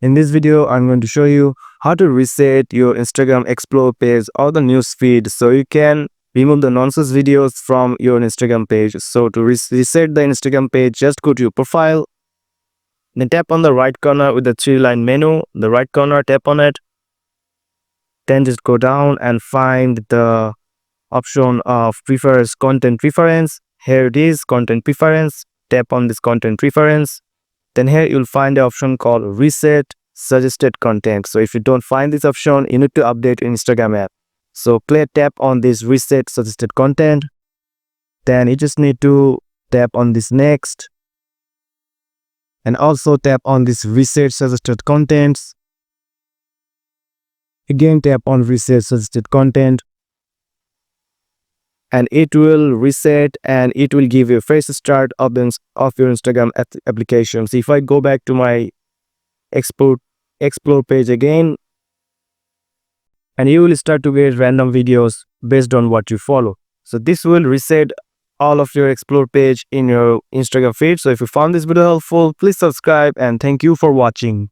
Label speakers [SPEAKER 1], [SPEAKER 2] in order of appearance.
[SPEAKER 1] In this video, I'm going to show you how to reset your Instagram Explore page or the news feed so you can remove the nonsense videos from your Instagram page. So to reset the Instagram page, just go to your profile, then tap on the right corner with the three-line menu, the right corner, tap on it, then just go down and find the option of prefers content preference. Here it is, content preference. Tap on this content preference. Then here you'll find the option called reset suggested content. So if you don't find this option, you need to update your Instagram app. So tap on this reset suggested content. Then you just need to tap on this next. And also tap on this reset suggested contents. Again tap on reset suggested content. And it will reset and it will give you a fresh start of your Instagram application. So if I go back to my explore page again, and you will start to get random videos based on what you follow. So this will reset all of your explore page in your Instagram feed. So if you found this video helpful, please subscribe and thank you for watching.